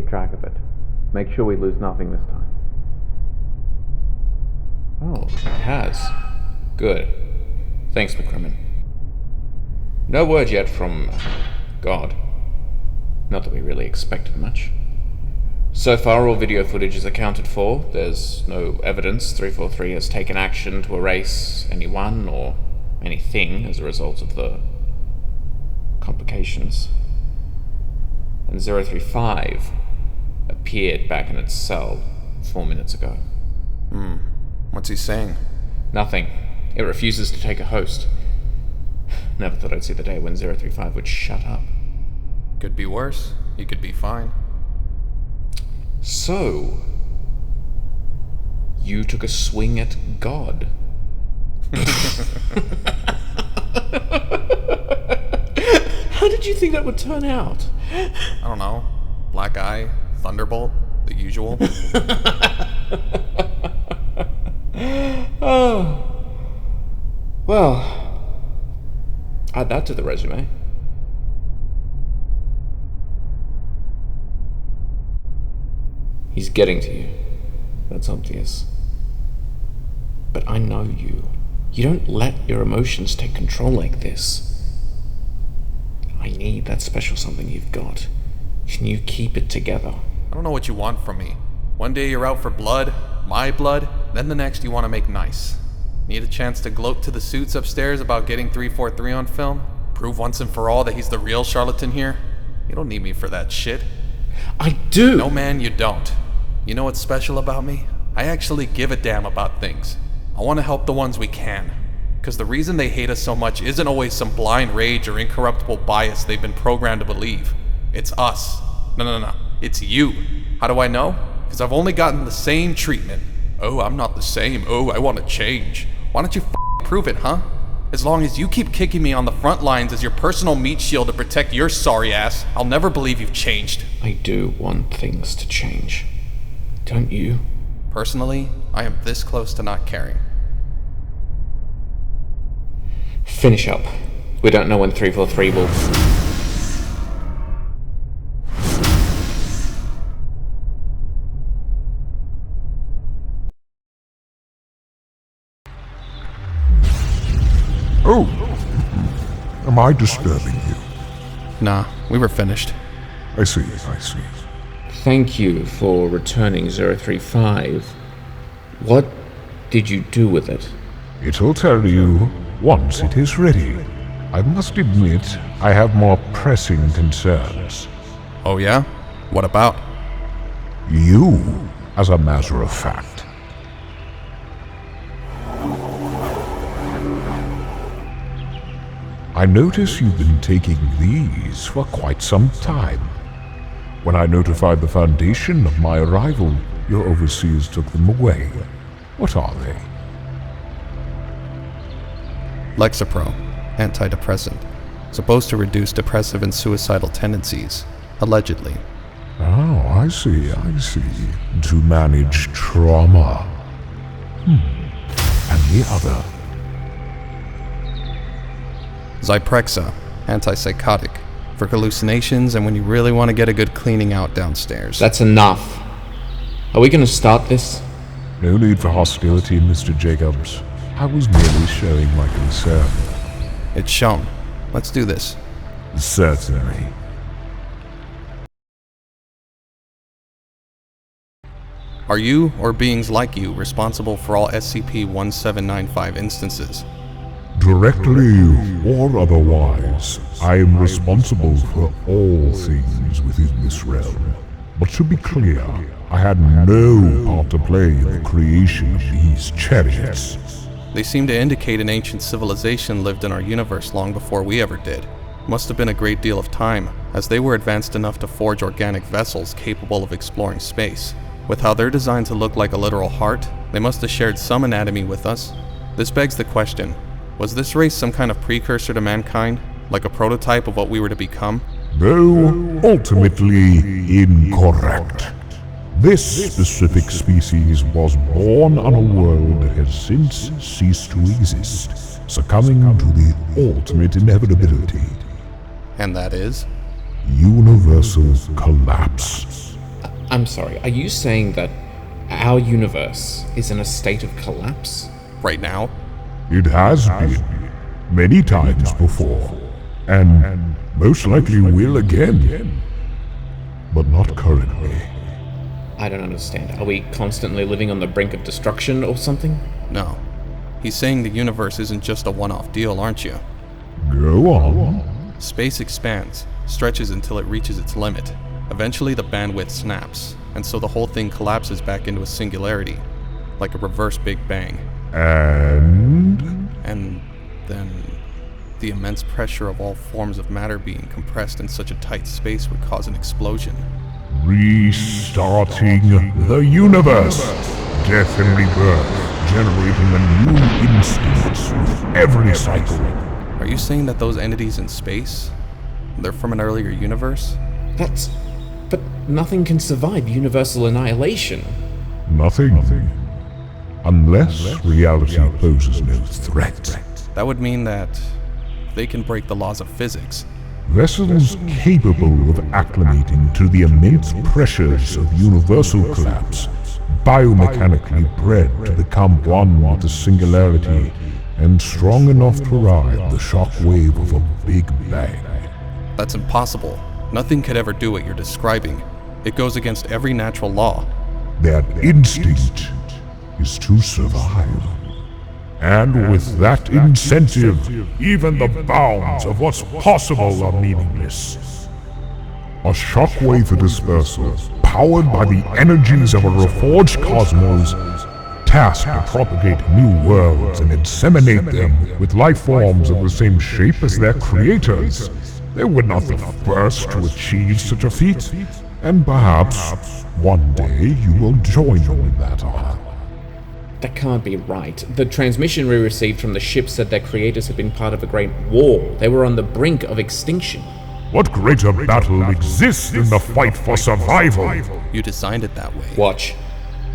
track of it. Make sure we lose nothing this time. Oh, it has. Good. Thanks, McCrimmon. No word yet from God. Not that we really expected much. So far, all video footage is accounted for. There's no evidence 343 has taken action to erase anyone or anything as a result of the complications. And 035 appeared back in its cell 4 minutes ago. What's he saying? Nothing. It refuses to take a host. Never thought I'd see the day when 035 would shut up. Could be worse. He could be fine. So, you took a swing at God. How did you think that would turn out? I don't know. Black eye, thunderbolt, the usual. Oh. Well, add that to the resume. He's getting to you. That's obvious. But I know you. You don't let your emotions take control like this. I need that special something you've got. Can you keep it together? I don't know what you want from me. One day you're out for blood, my blood, then the next you want to make nice. Need a chance to gloat to the suits upstairs about getting 343 on film? Prove once and for all that he's the real charlatan here? You don't need me for that shit. I do! No, man, you don't. You know what's special about me? I actually give a damn about things. I want to help the ones we can. Because the reason they hate us so much isn't always some blind rage or incorruptible bias they've been programmed to believe. It's us. No. It's you. How do I know? Because I've only gotten the same treatment. Oh, I'm not the same. Oh, I want to change. Why don't you prove it, huh? As long as you keep kicking me on the front lines as your personal meat shield to protect your sorry ass, I'll never believe you've changed. I do want things to change. Don't you? Personally, I am this close to not caring. Finish up. We don't know when 343 will... Oh, am I disturbing you? Nah, we were finished. I see. Thank you for returning 035. What did you do with it? It'll tell you once it is ready. I must admit, I have more pressing concerns. Oh yeah? What about? You, as a matter of fact. I notice you've been taking these for quite some time. When I notified the Foundation of my arrival, your overseers took them away. What are they? Lexapro, antidepressant. Supposed to reduce depressive and suicidal tendencies, allegedly. Oh, I see. To manage trauma. And the other? Zyprexa, antipsychotic, for hallucinations and when you really want to get a good cleaning out downstairs. That's enough. Are we going to start this? No need for hostility, Mr. Jacobs. I was merely showing my concern. It's shown. Let's do this. Certainly. Are you, or beings like you, responsible for all SCP-1795 instances? Directly or otherwise, I am responsible for all things within this realm. But to be clear, I had no part to play in the creation of these chariots. They seem to indicate an ancient civilization lived in our universe long before we ever did. Must have been a great deal of time, as they were advanced enough to forge organic vessels capable of exploring space. With how they're designed to look like a literal heart, they must have shared some anatomy with us. This begs the question, was this race some kind of precursor to mankind, like a prototype of what we were to become? No, ultimately incorrect. This specific species was born on a world that has since ceased to exist, succumbing to the ultimate inevitability. And that is? Universal collapse. I'm sorry, are you saying that our universe is in a state of collapse? Right now? It has been many times before, and most likely will again. But not currently. I don't understand. Are we constantly living on the brink of destruction or something? No. He's saying the universe isn't just a one-off deal, aren't you? Go on. Space expands, stretches until it reaches its limit. Eventually the bandwidth snaps, and so the whole thing collapses back into a singularity, like a reverse Big Bang. And then the immense pressure of all forms of matter being compressed in such a tight space would cause an explosion. Restarting the universe. Death and rebirth, generating a new instance with every cycle. Are you saying that those entities in space, they're from an earlier universe? But nothing can survive universal annihilation. Nothing. Unless reality poses no threat. That would mean that they can break the laws of physics. Vessels capable of acclimating to the immense pressures of universal collapse, biomechanically bred to become one with the singularity and strong enough to ride the shockwave of a Big Bang. That's impossible. Nothing could ever do what you're describing. It goes against every natural law. Their instinct is to survive. And with that incentive, even the bounds of what's possible are meaningless. A shockwave dispersal, powered by the energies of a reforged cosmos, tasked to propagate new worlds and inseminate them with life forms of the same shape as their creators. They were not the first to achieve such a feat, and perhaps one day you will join them in that honor. That can't be right. The transmission we received from the ship said their creators had been part of a great war. They were on the brink of extinction. What greater battle exists than the fight for survival? You designed it that way. Watch.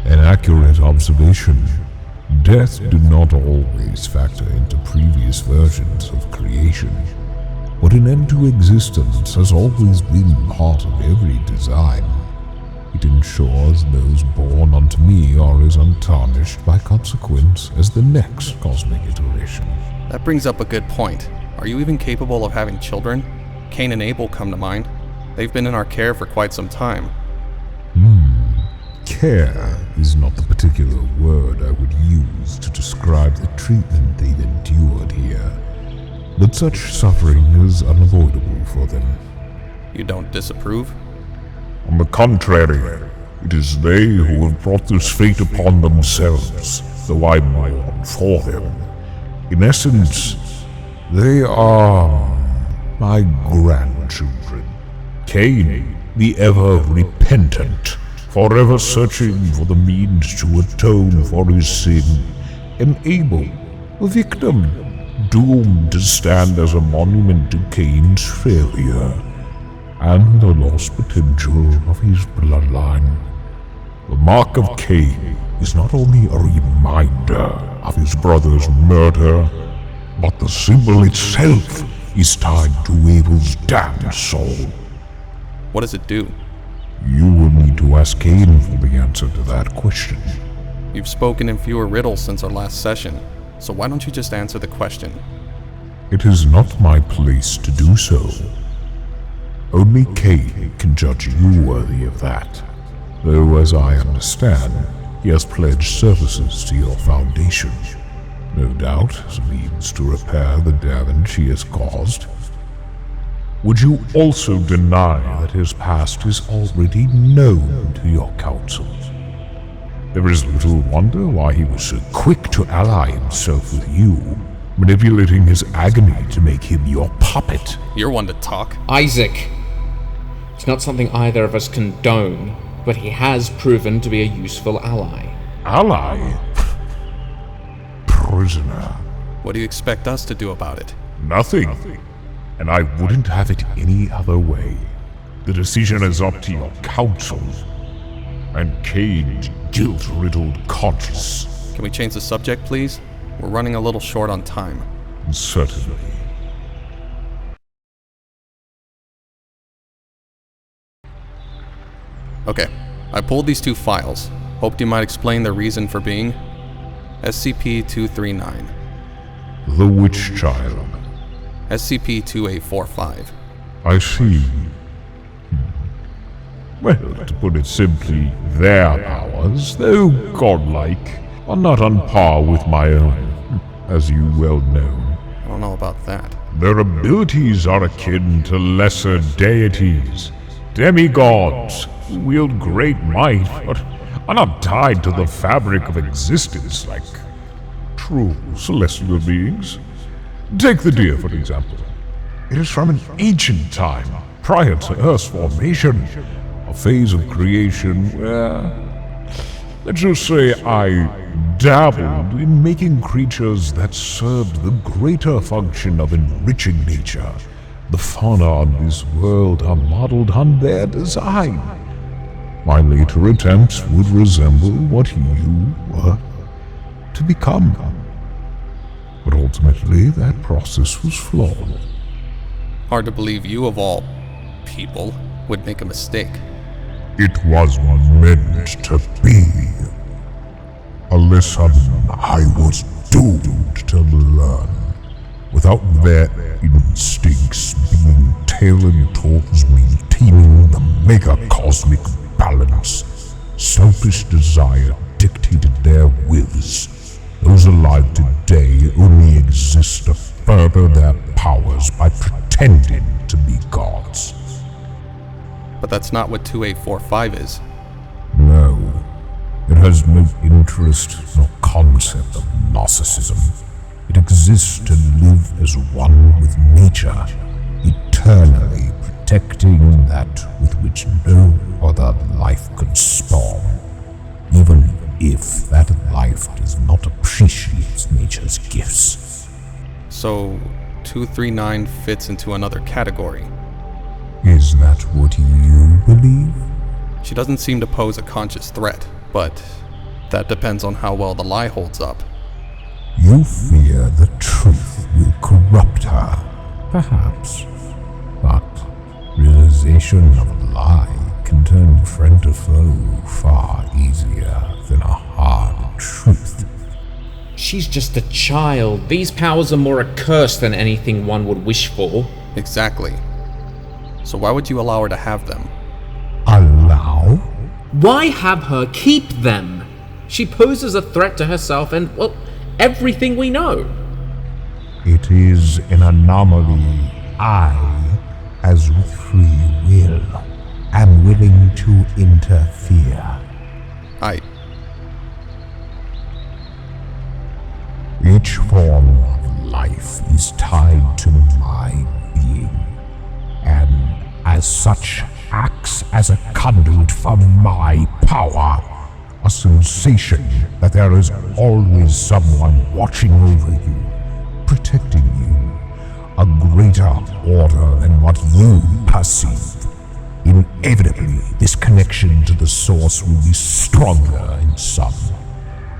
An accurate observation. Death did not always factor into previous versions of creation. But an end to existence has always been part of every design. It ensures those born unto me are as untarnished by consequence as the next cosmic iteration. That brings up a good point. Are you even capable of having children? Cain and Abel come to mind. They've been in our care for quite some time. Care is not the particular word I would use to describe the treatment they've endured here. But such suffering is unavoidable for them. You don't disapprove? On the contrary, it is they who have brought this fate upon themselves, though I mourn for them. In essence, they are my grandchildren. Cain, the ever-repentant, forever searching for the means to atone for his sin, and Abel, a victim, doomed to stand as a monument to Cain's failure and the lost potential of his bloodline. The mark of Cain is not only a reminder of his brother's murder, but the symbol itself is tied to Abel's damned soul. What does it do? You will need to ask Cain for the answer to that question. You've spoken in fewer riddles since our last session, so why don't you just answer the question? It is not my place to do so. Only Cain can judge you worthy of that. Though, as I understand, he has pledged services to your foundation. No doubt as a means to repair the damage he has caused. Would you also deny that his past is already known to your council? There is little wonder why he was so quick to ally himself with you, manipulating his agony to make him your puppet. You're one to talk. Isaac! It's not something either of us condone, but he has proven to be a useful ally. Ally? Prisoner. What do you expect us to do about it? Nothing. And I wouldn't have it any other way. The decision is up to your council and Cain's guilt-riddled conscience. Can we change the subject, please? We're running a little short on time. Certainly. Okay, I pulled these two files. Hoped you might explain their reason for being. SCP-239. The Witch Child. SCP-2845. I see. Well, to put it simply, their powers, though godlike, are not on par with my own, as you well know. I don't know about that. Their abilities are akin to lesser deities, demigods who wield great might, but are not tied to the fabric of existence like true celestial beings. Take the deer, for example. It is from an ancient time, prior to Earth's formation, a phase of creation where, let's just say, I dabbled in making creatures that served the greater function of enriching nature. The fauna on this world are modeled on their design. My later attempts would resemble what you were to become. But ultimately, that process was flawed. Hard to believe you, of all people, would make a mistake. It was meant to be. A lesson I was doomed to learn. Without their instincts being tailored towards maintaining the mega-cosmic balance, selfish desire dictated their wills. Those alive today only exist to further their powers by pretending to be gods. But that's not what 2845 is. No, it has no interest nor concept of narcissism. It exists to live as one with nature, eternally protecting that with which no other life could spawn, even if that life does not appreciate nature's gifts. So, 239 fits into another category. Is that what you believe? She doesn't seem to pose a conscious threat, but that depends on how well the lie holds up. You fear the truth will corrupt her, perhaps. But realization of a lie can turn friend to foe far easier than a hard truth. She's just a child. These powers are more a curse than anything one would wish for. Exactly. So why would you allow her to have them? Allow? Why have her keep them? She poses a threat to herself and, well, everything we know. It is an anomaly. I, as with free will, am willing to interfere. Each form of life is tied to my being, and as such acts as a conduit for my power. A sensation that there is always someone watching over you, protecting you. A greater order than what you perceive. Inevitably, this connection to the source will be stronger in some.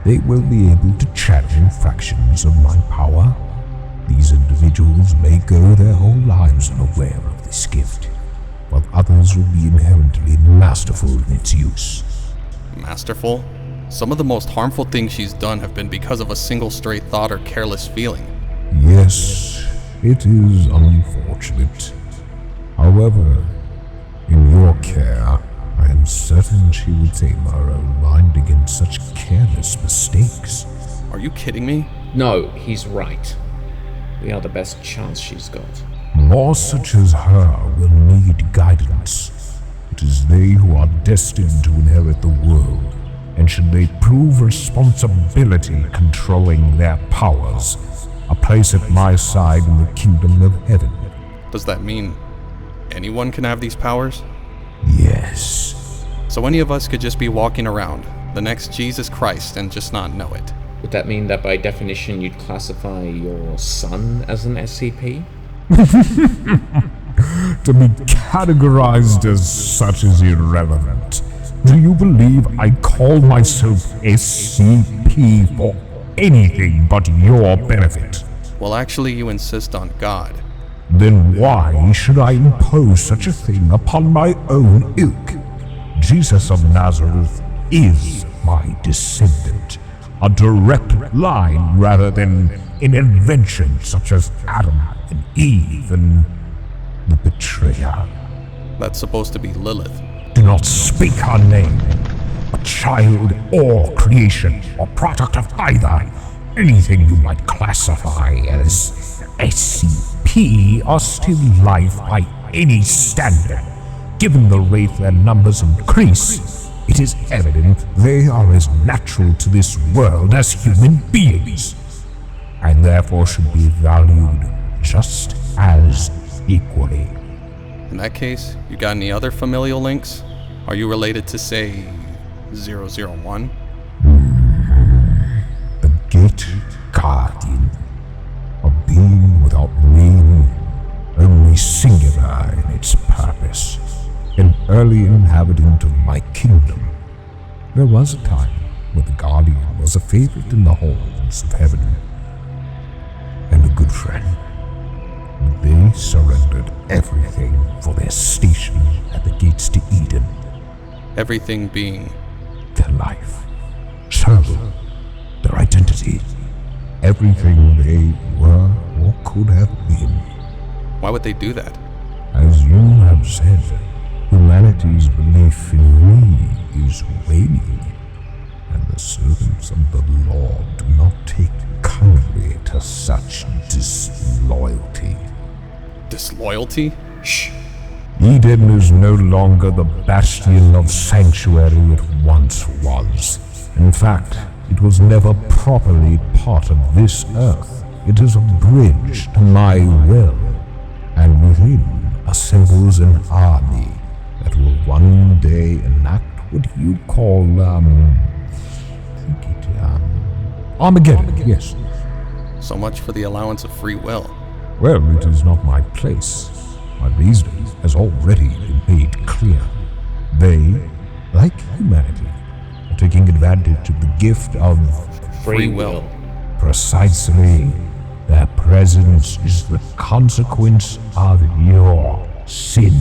They will be able to channel fractions of my power. These individuals may go their whole lives unaware of this gift, while others will be inherently masterful in its use. Masterful? Some of the most harmful things she's done have been because of a single stray thought or careless feeling. Yes, it is unfortunate. However, in your care, I am certain she would tame her own mind against such careless mistakes. Are you kidding me? No, he's right. We are the best chance she's got. More such as her will need guidance. It is they who are destined to inherit the world, and should they prove responsibility controlling their powers, a place at my side in the kingdom of heaven. Does that mean anyone can have these powers? Yes. So any of us could just be walking around, the next Jesus Christ, and just not know it? Would that mean that by definition you'd classify your son as an SCP? To be categorized as such is irrelevant. Do you believe I call myself SCP for anything but your benefit? Well, actually, you insist on God. Then why should I impose such a thing upon my own ilk? Jesus of Nazareth is my descendant. A direct line rather than an invention such as Adam and Eve and the betrayer. That's supposed to be Lilith. Do not speak her name. A child or creation or product of either. Anything you might classify as SCP are still life by any standard. Given the rate their numbers increase, it is evident they are as natural to this world as human beings, and therefore should be valued just as equally. In that case, you got any other familial links? Are you related to, say, 001? The Gate Guardian, a being without name, only singular in its purpose, an early inhabitant of my kingdom. There was a time when the Guardian was a favorite in the halls of heaven, and a good friend. But they surrendered everything for their station at the gates to Eden. Everything being... Their life, so their identity, everything they were or could have been. Why would they do that? As you have said, humanity's belief in me is waning, and the servants of the Lord do not take kindly to such disloyalty. Disloyalty? Shh. Eden is no longer the bastion of sanctuary it once was. In fact, it was never properly part of this earth. It is a bridge to my will, and within assembles an army that will one day enact what you call, Armageddon, yes. So much for the allowance of free will. Well, it is not my place. My reasoning has already been made clear. They, like humanity, are taking advantage of the gift of Free will. Precisely. Their presence is the consequence of your sin.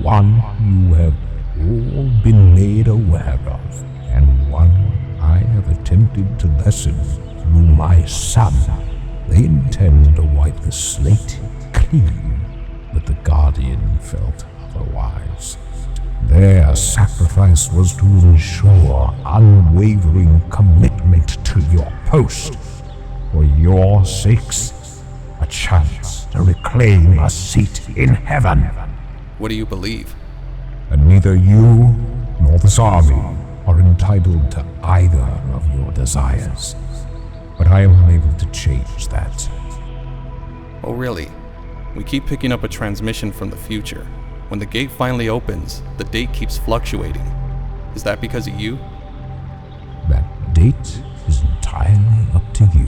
One you have all been made aware of, and one I have attempted to lessen through my son. They intend to wipe the slate clean, but the Guardian felt otherwise. Their sacrifice was to ensure unwavering commitment to your post. For your sakes, a chance to reclaim a seat in heaven. What do you believe? And neither you nor this army are entitled to either of your desires. But I am unable to change that. Oh really? We keep picking up a transmission from the future. When the gate finally opens, the date keeps fluctuating. Is that because of you? That date is entirely up to you.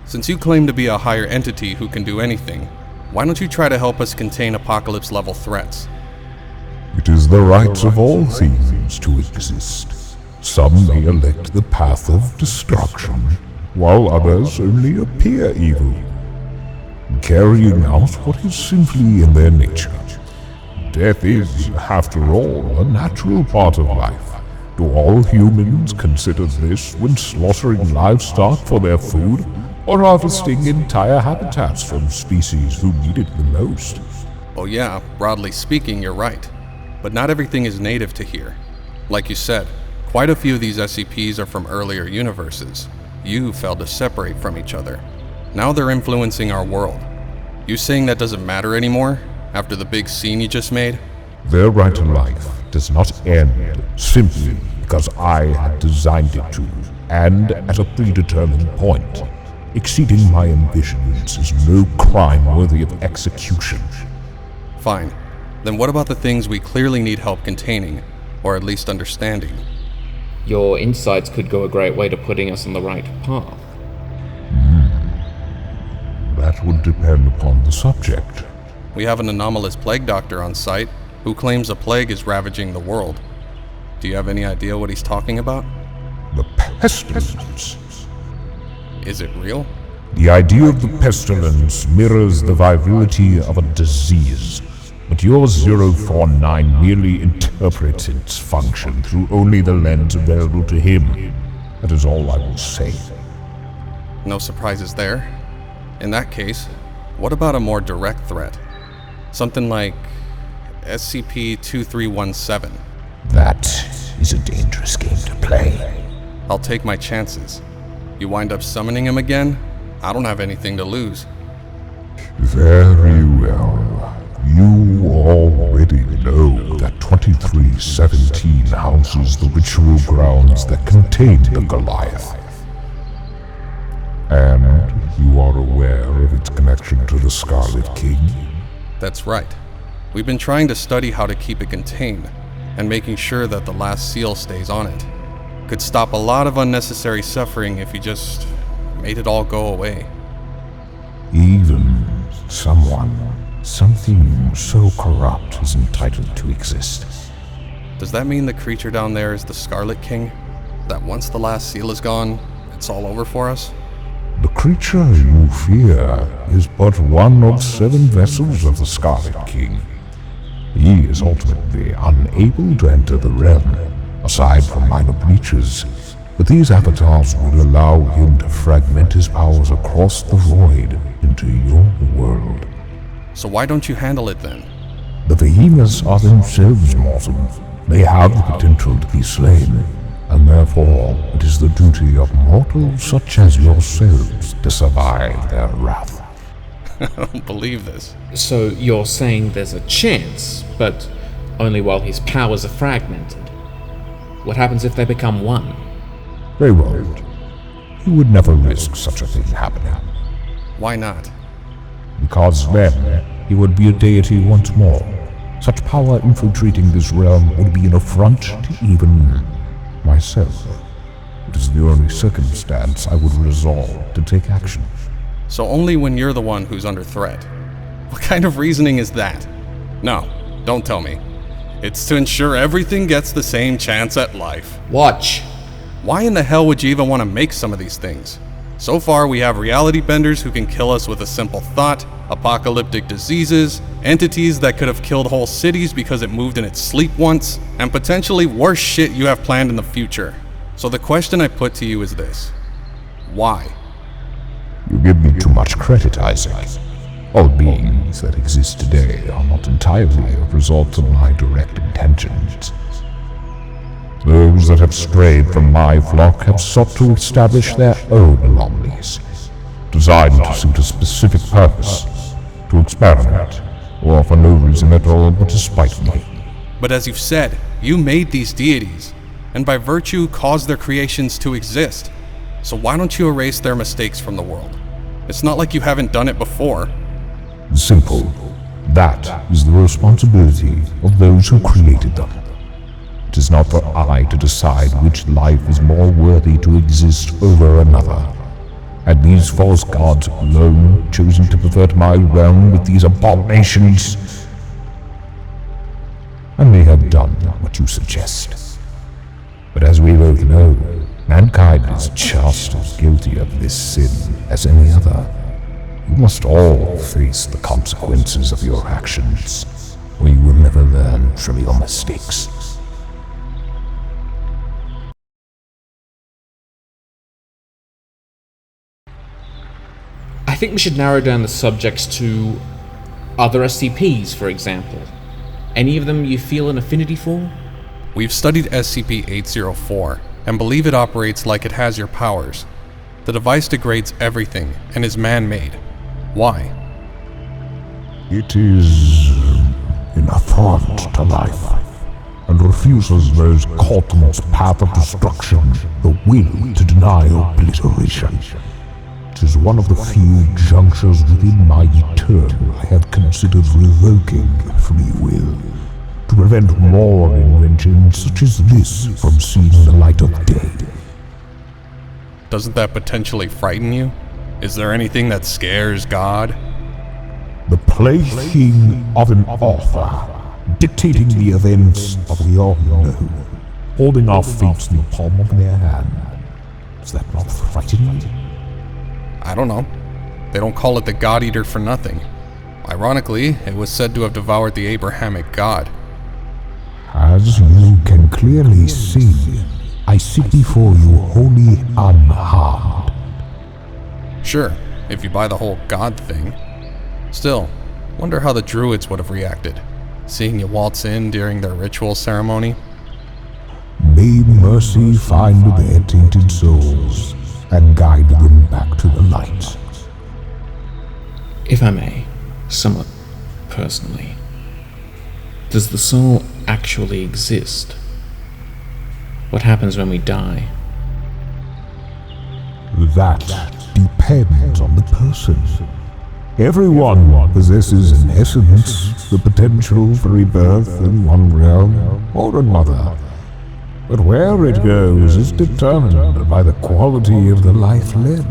Since you claim to be a higher entity who can do anything, why don't you try to help us contain apocalypse-level threats? It is the right of all things to exist. Some may elect the path of destruction, while others only appear evil, carrying out what is simply in their nature. Death is, after all, a natural part of life. Do all humans consider this when slaughtering livestock for their food, or harvesting entire habitats from species who need it the most? Oh yeah, broadly speaking, you're right. But not everything is native to here. Like you said, quite a few of these SCPs are from earlier universes. You failed to separate from each other. Now they're influencing our world. You saying that doesn't matter anymore, after the big scene you just made? Their right to life does not end simply because I had designed it to, and at a predetermined point. Exceeding my ambitions is no crime worthy of execution. Fine. Then what about the things we clearly need help containing, or at least understanding? Your insights could go a great way to putting us on the right path. That would depend upon the subject. We have an anomalous plague doctor on site who claims a plague is ravaging the world. Do you have any idea what he's talking about? The pestilence. Is it real? The idea of the pestilence mirrors the virility of a disease, but your 049 merely interprets its function through only the lens available to him. That is all I will say. No surprises there. In that case, what about a more direct threat? Something like SCP-2317. That is a dangerous game to play. I'll take my chances. You wind up summoning him again, I don't have anything to lose. Very well. You already know that 2317 houses the ritual grounds that contain the Goliath. And you are aware of its connection to the Scarlet King? That's right. We've been trying to study how to keep it contained, and making sure that the last seal stays on it. Could stop a lot of unnecessary suffering if you just made it all go away. Even something so corrupt is entitled to exist. Does that mean the creature down there is the Scarlet King? That once the last seal is gone, it's all over for us? The creature you fear is but one of 7 vessels of the Scarlet King. He is ultimately unable to enter the realm, aside from minor breaches, but these avatars will allow him to fragment his powers across the void into your world. So why don't you handle it then? The behemoths are themselves mortal. They have the potential to be slain, and therefore it is the duty of mortals such as yourselves to survive their wrath. I don't believe this. So you're saying there's a chance, but only while his powers are fragmented. What happens if they become one? They won't. He would never risk such a thing happening. Why not? Because then he would be a deity once more. Such power infiltrating this realm would be an affront to even myself. It is the only circumstance I would resolve to take action. So only when you're the one who's under threat. What kind of reasoning is that? No, don't tell me. It's to ensure everything gets the same chance at life. Watch. Why in the hell would you even want to make some of these things? So far, we have reality benders who can kill us with a simple thought, apocalyptic diseases, entities that could have killed whole cities because it moved in its sleep once, and potentially worse shit you have planned in the future. So the question I put to you is this: why? You give me too much credit, Isaac. All beings that exist today are not entirely a result of my direct intentions. Those that have strayed from my flock have sought to establish their own anomalies, designed to suit a specific purpose, to experiment, or for no reason at all but to spite me. But as you've said, you made these deities, and by virtue caused their creations to exist. So why don't you erase their mistakes from the world? It's not like you haven't done it before. Simple. That is the responsibility of those who created them. It is not for I to decide which life is more worthy to exist over another. Had these false gods alone chosen to pervert my realm with these abominations, I may have done what you suggest. But as we both know, mankind is just as guilty of this sin as any other. You must all face the consequences of your actions, or you will never learn from your mistakes. I think we should narrow down the subjects to other SCPs, for example. Any of them you feel an affinity for? We've studied SCP-804 and believe it operates like it has your powers. The device degrades everything and is man-made. Why? It is an affront to life, and refuses those caught on its path of destruction the will to deny obliteration. It is one of the few junctures within my term I have considered revoking free will, to prevent more inventions such as this from seeing the light of day. Doesn't that potentially frighten you? Is there anything that scares God? The plaything of an author, dictating the events that we all know, holding our fates in the palm of their hand. Does that not frighten you? I don't know. They don't call it the God Eater for nothing. Ironically, it was said to have devoured the Abrahamic God. As you can clearly see, I sit before you wholly unharmed. Sure, if you buy the whole God thing. Still, wonder how the Druids would have reacted, seeing you waltz in during their ritual ceremony. May mercy find their tainted souls and guide them back to the light. If I may, somewhat personally, does the soul actually exist? What happens when we die? That depends on the person. Everyone possesses in essence the potential for rebirth in one realm or another. But where it goes is determined by the quality of the life led.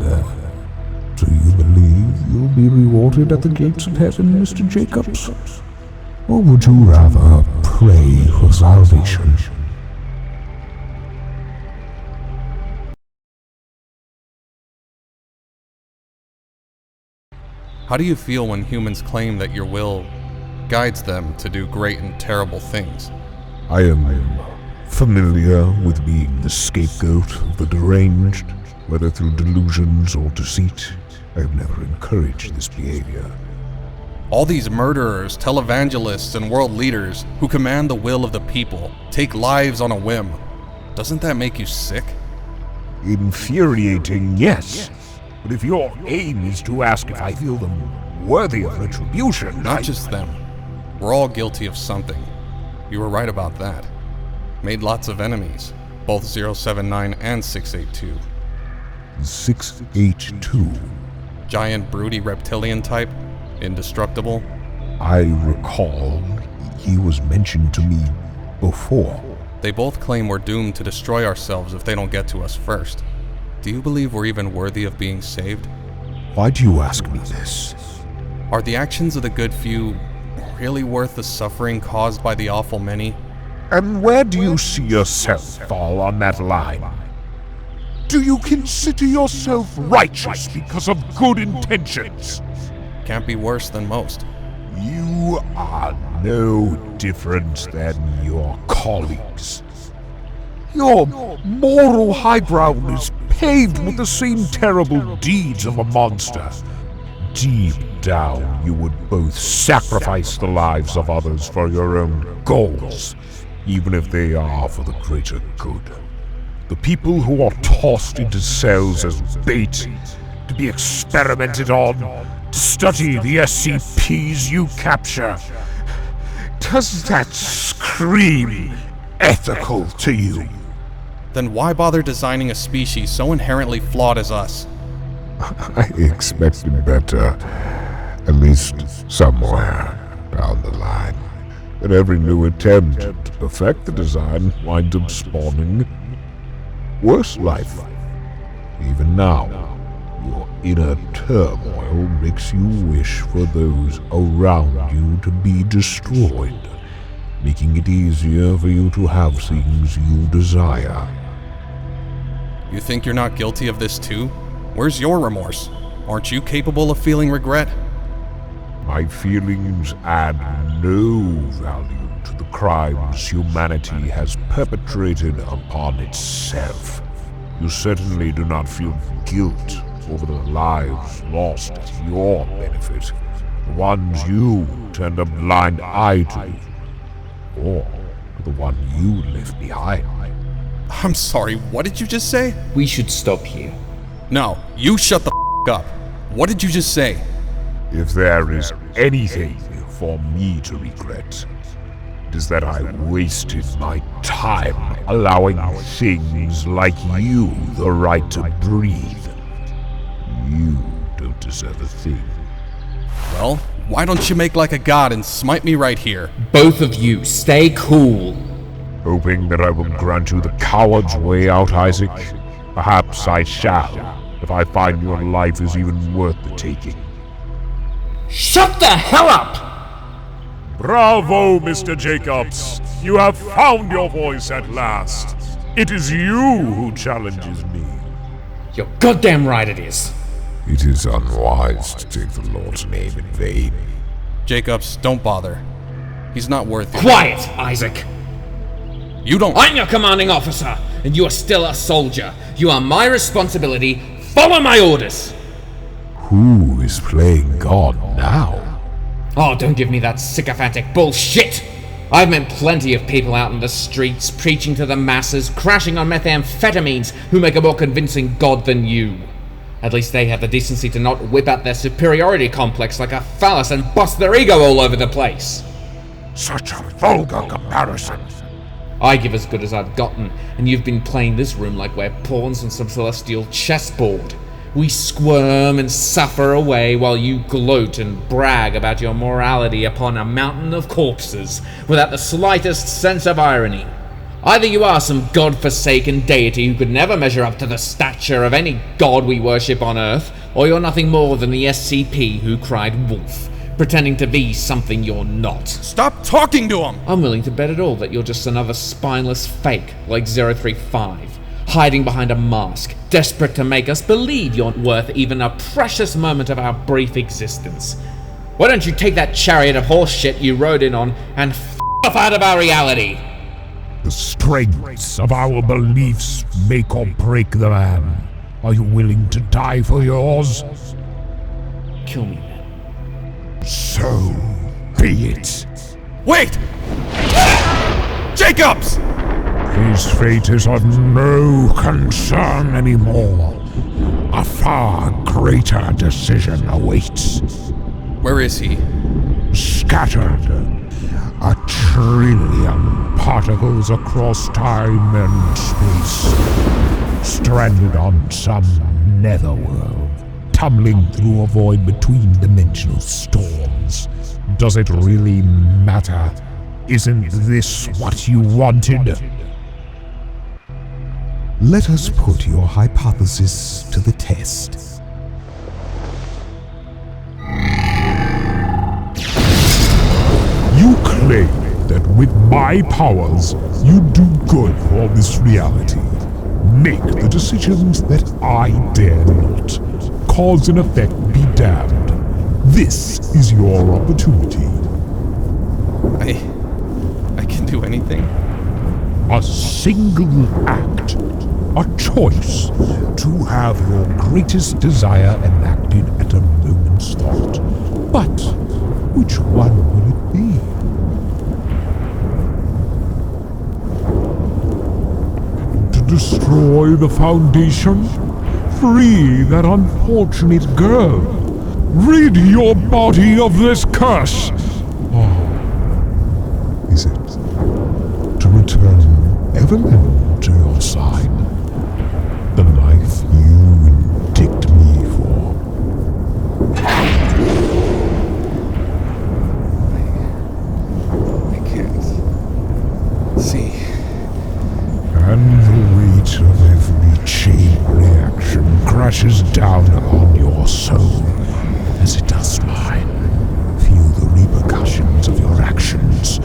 Do you believe you'll be rewarded at the gates of heaven, Mr. Jacobs? Or would you rather pray for salvation? How do you feel when humans claim that your will guides them to do great and terrible things? I am familiar with being the scapegoat of the deranged, whether through delusions or deceit. I have never encouraged this behavior. All these murderers, televangelists, and world leaders who command the will of the people take lives on a whim. Doesn't that make you sick? Infuriating, yes. But if your aim is to ask if I feel them worthy of retribution, Not just them. We're all guilty of something. You were right about that. Made lots of enemies, both 079 and 682. 682. Giant, broody reptilian type, indestructible. I recall he was mentioned to me before. They both claim we're doomed to destroy ourselves if they don't get to us first. Do you believe we're even worthy of being saved? Why do you ask me this? Are the actions of the good few really worth the suffering caused by the awful many? And where do you see yourself fall on that line? Do you consider yourself righteous because of good intentions? Can't be worse than most. You are no different than your colleagues. Your moral high ground is paved with the same terrible deeds of a monster. Deep down, you would both sacrifice the lives of others for your own goals, even if they are for the greater good. The people who are tossed into cells as bait, to be experimented on, to study the SCPs you capture. Does that scream ethical to you? Then why bother designing a species so inherently flawed as us? I expected better, at least somewhere down the line. But every new attempt to perfect the design winds up spawning worse life. Even now, your inner turmoil makes you wish for those around you to be destroyed, making it easier for you to have things you desire. You think you're not guilty of this too? Where's your remorse? Aren't you capable of feeling regret? My feelings add no value to the crimes humanity has perpetrated upon itself. You certainly do not feel guilt over the lives lost at your benefit, the ones you turned a blind eye to, or the one you left behind. I'm sorry, what did you just say? We should stop here. No, you shut the up. What did you just say? If there is anything for me to regret, it is that I wasted my time allowing things like you the right to breathe. You don't deserve a thing. Well, why don't you make like a god and smite me right here? Both of you, stay cool. Hoping that I will grant you the coward's way out, Isaac? Perhaps I shall, if I find your life is even worth the taking. Shut the hell up! Bravo, Mr. Jacobs! You have found your voice at last. It is you who challenges me. You're goddamn right it is. It is unwise to take the Lord's name in vain. Jacobs, don't bother. He's not worth it. Quiet, Isaac! You don't— I'm your commanding officer, and you are still a soldier. You are my responsibility. Follow my orders! Who is playing God now? Oh, don't give me that sycophantic bullshit! I've met plenty of people out in the streets, preaching to the masses, crashing on methamphetamines, who make a more convincing God than you. At least they have the decency to not whip out their superiority complex like a phallus and bust their ego all over the place. Such a vulgar comparison. I give as good as I've gotten, and you've been playing this room like we're pawns on some celestial chessboard. We squirm and suffer away while you gloat and brag about your morality upon a mountain of corpses, without the slightest sense of irony. Either you are some god-forsaken deity who could never measure up to the stature of any god we worship on Earth, or you're nothing more than the SCP who cried wolf, pretending to be something you're not. Stop talking to him! I'm willing to bet it all that you're just another spineless fake like 035, hiding behind a mask, desperate to make us believe you're worth even a precious moment of our brief existence. Why don't you take that chariot of horse shit you rode in on and f*** off out of our reality? The strengths of our beliefs make or break the man. Are you willing to die for yours? Kill me then. So be it. Wait! Jacobs! His fate is of no concern anymore. A far greater decision awaits. Where is he? Scattered. 1 trillion particles across time and space. Stranded on some netherworld. Tumbling through a void between dimensional storms. Does it really matter? Isn't this what you wanted? Let us put your hypothesis to the test. You claim that with my powers, you do good for this reality. Make the decisions that I dare not. Cause and effect be damned. This is your opportunity. I can do anything? A single act. A choice to have your greatest desire enacted at a moment's thought. But which one will it be? To destroy the Foundation? Free that unfortunate girl? Rid your body of this curse! Or is it to return Evelyn to your side? The life you indict me for. I can't see. And the weight of every chain reaction crashes down on your soul, as it does mine. Feel the repercussions of your actions.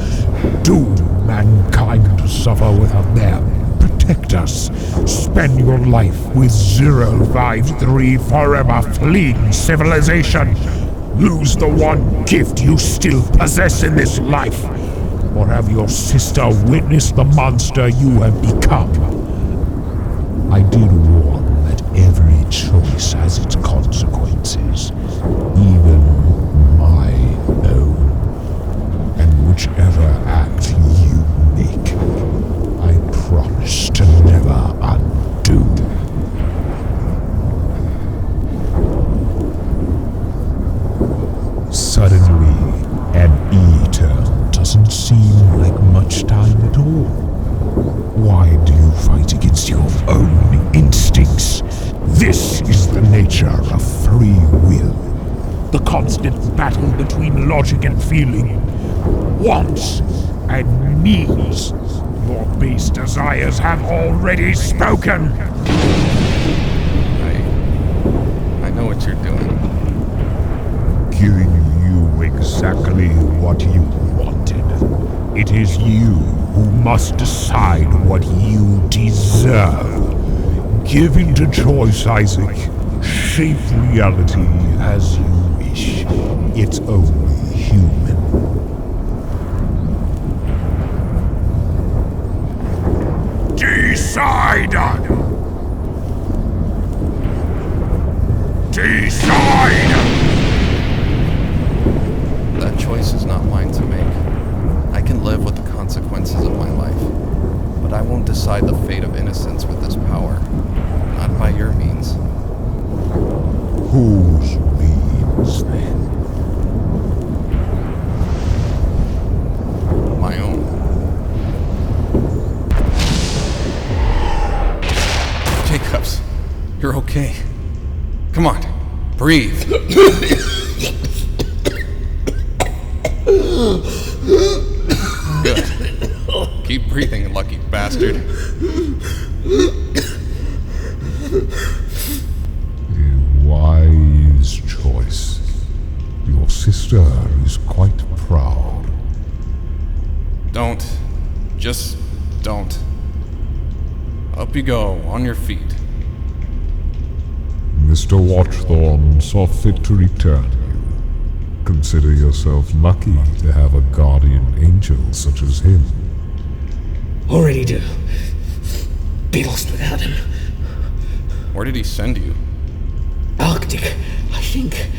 Doom mankind to suffer without them. Protect us. Spend your life with 053 forever fleeing civilization. Lose the one gift you still possess in this life. Or have your sister witness the monster you have become. I did warn that every choice has its consequences, even my own. And whichever act you make, I promise to never undo. Suddenly, an E-turn doesn't seem like much time at all. Why do you fight against your own instincts? This is the nature of free will. The constant battle between logic and feeling. Wants and needs. Your base desires have already spoken. I know what you're doing. Giving you exactly what you wanted. It is you who must decide what you deserve. Give in to choice, Isaac, Shape reality as you wish. It's only human. Decide! Decide! That choice is not mine to make. I can live with the consequences of my life, but I won't decide the fate of innocence with this power. Not by your means. Whose means, then? My own. Jacobs, you're okay. Come on, breathe. Good. Keep breathing, lucky bastard. A wise choice. Your sister is quite proud. Don't. Just don't. Up you go, on your feet. Mr. Watchthorn saw fit to return you. Consider yourself lucky to have a guardian angel such as him. Already do. Be lost without him. Where did he send you? Arctic, I think,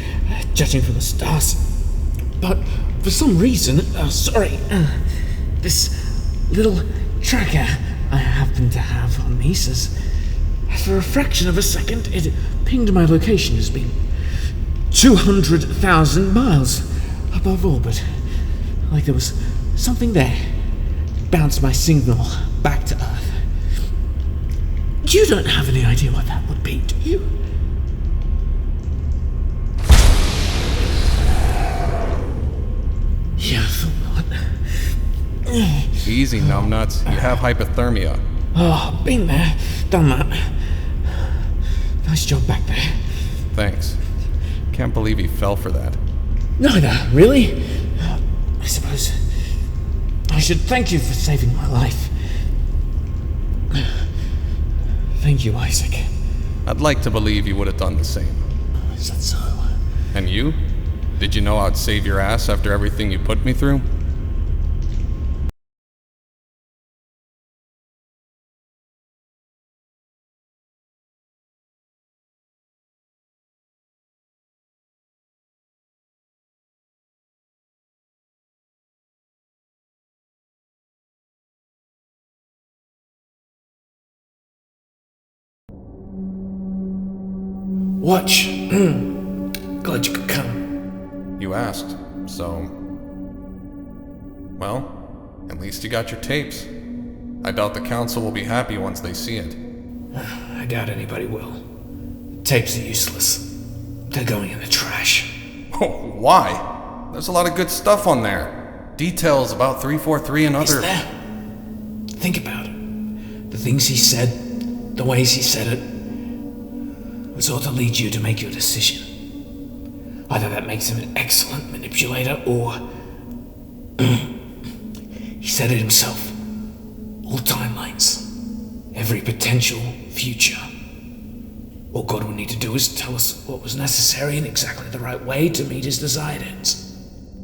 judging from the stars. But for some reason, this little tracker I happen to have on me says, for a fraction of a second, it pinged my location as being 200,000 miles above orbit. Like there was something there. Bounced my signal back to Earth. You don't have any idea what that would be, do you? Yeah, I thought not. Easy, numbnuts. You have hypothermia. Oh, been there, done that. Nice job back there. Thanks. Can't believe he fell for that. Neither, really. I suppose I should thank you for saving my life. Thank you, Isaac. I'd like to believe you would have done the same. Is that so? And you? Did you know I'd save your ass after everything you put me through? Watch. Glad you could come. You asked, so... Well, at least you got your tapes. I doubt the council will be happy once they see it. I doubt anybody will. Tapes are useless. They're going in the trash. Oh, why? There's a lot of good stuff on there. Details about 343 and other... Is there? Think about it. The things he said, the ways he said it, was all to lead you to make your decision. Either that makes him an excellent manipulator, or... he said it himself. All timelines. Every potential future. All God would need to do is tell us what was necessary in exactly the right way to meet his desired ends.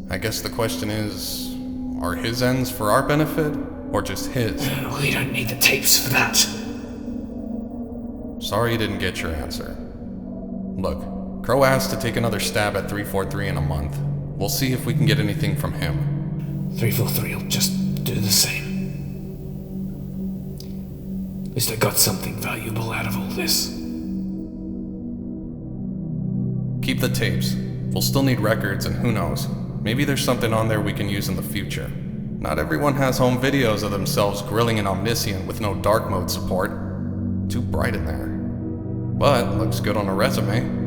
I guess the question is, are his ends for our benefit, or just his? We don't need the tapes for that. Sorry you didn't get your answer. Look, Crow asked to take another stab at 343 in a month. We'll see if we can get anything from him. 343 will just do the same. At least I got something valuable out of all this. Keep the tapes. We'll still need records, and who knows, maybe there's something on there we can use in the future. Not everyone has home videos of themselves grilling an Omniscient with no dark mode support. Too bright in there. But looks good on a resume.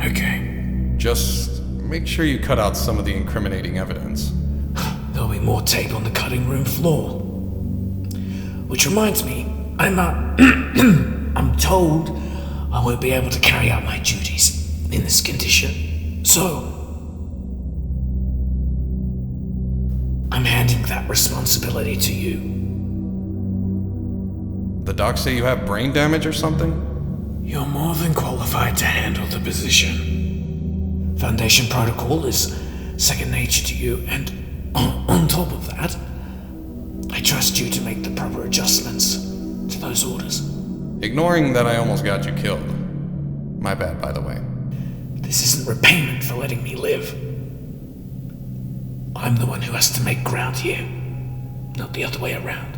Okay. Just make sure you cut out some of the incriminating evidence. There'll be more tape on the cutting room floor. Which reminds me, I'm told I won't be able to carry out my duties in this condition. So, I'm handing that responsibility to you. The docs say you have brain damage or something? You're more than qualified to handle the position. Foundation protocol is second nature to you, and on top of that, I trust you to make the proper adjustments to those orders. Ignoring that I almost got you killed. My bad, by the way. This isn't repayment for letting me live. I'm the one who has to make ground here, not the other way around.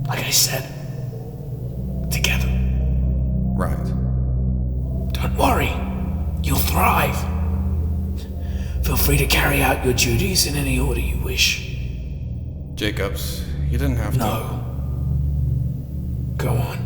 Like I said, together. Right. Don't worry, you'll thrive. Feel free to carry out your duties in any order you wish. Jacobs, you didn't have to. No. Go on.